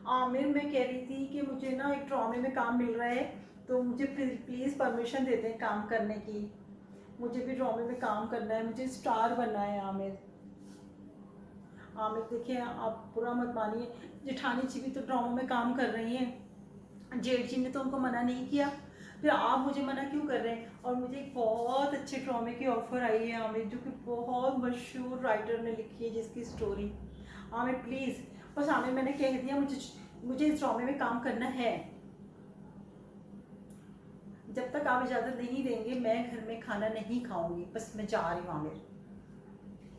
आमिर, मैं कह रही थी कि मुझे ना एक ड्रामे में काम मिल रहा है, तो मुझे प्लीज़ परमिशन दे दें काम करने की। मुझे भी ड्रामे में काम करना है, मुझे स्टार बनना है आमिर। आमिर देखिए, आप बुरा मत मानिए, जेठानी जी भी तो ड्रामों में काम कर रही हैं, जेठ जी ने तो उनको मना नहीं किया, फिर आप मुझे मना क्यों कर रहे हैं? और मुझे एक बहुत अच्छे ड्रामे की ऑफ़र आई है आमिर, जो कि बहुत मशहूर राइटर ने लिखी है, जिसकी स्टोरी। आमिर प्लीज़, बस आमिर मैंने कह दिया, मुझे मुझे इस ड्रामे में काम करना है। जब तक आप इजाज़त नहीं देंगे मैं घर में खाना नहीं खाऊंगी, बस मैं जा रही हूँ आमिर।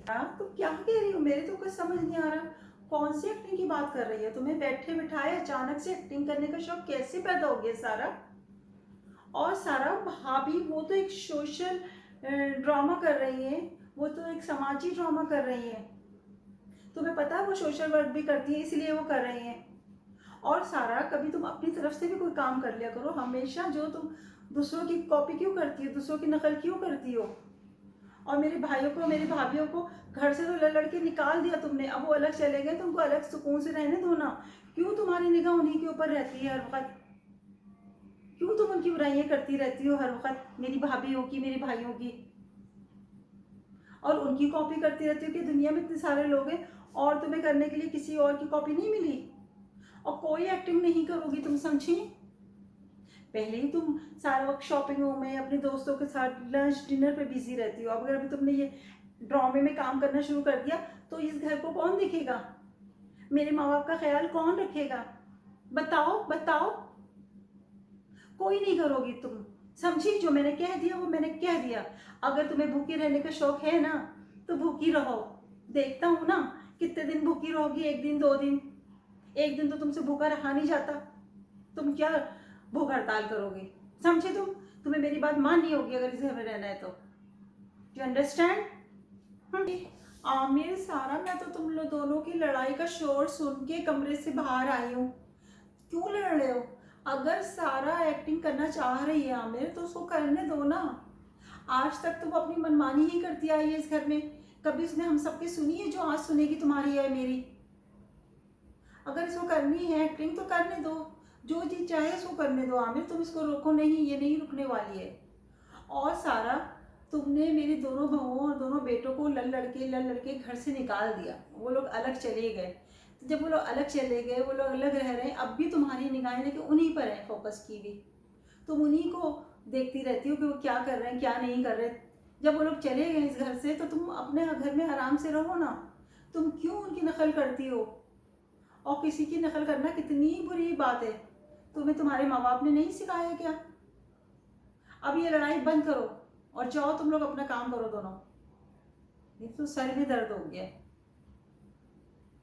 हाँ, तो क्या कह रही हो? मेरे तो कुछ समझ नहीं आ रहा, कौन सी एक्टिंग की बात कर रही है? तुम्हें बैठे बिठाए अचानक से एक्टिंग करने का शौक कैसे पैदा हो गया सारा? और सारा भाभी, वो तो एक सोशल ड्रामा कर रही हैं, वो तो एक समाजी ड्रामा कर रही हैं। तुम्हें पता है वो सोशल वर्क भी करती है, इसलिए वो कर रही हैं। और सारा, कभी तुम अपनी तरफ से भी कोई काम कर लिया करो, हमेशा जो तुम दूसरों की कॉपी क्यों करती हो, दूसरों की नकल क्यों करती हो? और मेरे भाइयों को, मेरी भाभीियों को घर से तो लड़के निकाल दिया तुमने, अब वो अलग चले गए, तुमको अलग सुकून से रहने दो ना। क्यों तुम्हारी निगाह उन्हीं के ऊपर रहती है हर वक्त? क्यों तुम उनकी बुराइयां करती रहती हो हर वक्त, मेरी भाभीियों की, मेरे भाइयों की? और उनकी कॉपी करती रहती हो कि दुनिया में इतने सारे लोग हैं और तुम्हें करने के लिए किसी और की कॉपी नहीं मिली? और कोई एक्टिंग नहीं करोगी तुम, समझी? पहले ही तुम सारा वक्त शॉपिंगों में, अपने दोस्तों के साथ लंच डिनर पे बिजी रहती हो, अब अगर अभी तुमने ये ड्रामे में काम करना शुरू कर दिया तो इस घर को कौन देखेगा? मेरे माँ बाप का ख्याल कौन रखेगा? बताओ बताओ। कोई नहीं करोगी तुम, समझी? जो मैंने कह दिया वो मैंने कह दिया। अगर तुम्हें भूखी रहने का शौक है ना, तो भूखी रहो। देखता हूँ ना कितने दिन भूखी रहोगी, एक दिन, 2 दिन। एक दिन तो तुमसे भूखा रहा नहीं जाता, तुम क्या भूख हड़ताल करोगे? समझे तुम? तुम्हें मेरी बात माननी होगी अगर इस घर में रहना है तो। You understand? आमिर, सारा, मैं तो तुम लोग दोनों की लड़ाई का शोर सुन के कमरे से बाहर आई हूँ। क्यों लड़ रहे हो? अगर सारा एक्टिंग करना चाह रही है आमिर, तो उसको करने दो ना। आज तक तो वो अपनी मनमानी ही करती आई है इस घर में, कभी उसने हम सबकी सुनी है जो आज सुनेगी तुम्हारी या मेरी? अगर इसको करनी है एक्टिंग तो करने दो, जो चीज चाहे इसको करने दो आमिर, तुम इसको रोको नहीं, ये नहीं रुकने वाली है। और सारा, तुमने मेरे दोनों बहुओं और दोनों बेटों को लड़ लड़के घर से निकाल दिया, वो लोग अलग चले गए। तो जब वो लोग अलग चले गए, वो लोग अलग रह रहे हैं, अब भी तुम्हारी निगाहें लेके उन्हीं पर है फोकस की हुई। तुम उन्हीं को देखती रहती हो कि वो क्या कर रहे हैं, क्या नहीं कर रहे। जब वो लोग चले गए इस घर से, तो तुम अपने घर में आराम से रहो ना। तुम क्यों उनकी नकल करती हो? और किसी की नकल करना कितनी बुरी बात है, तुम्हें तुम्हारे माँ बाप ने नहीं सिखाया क्या? अब ये लड़ाई बंद करो और जाओ तुम लोग अपना काम करो दोनों। नहीं तो सर भी दर्द हो गया,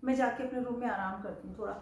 मैं जाके अपने रूम में आराम करती हूँ थोड़ा।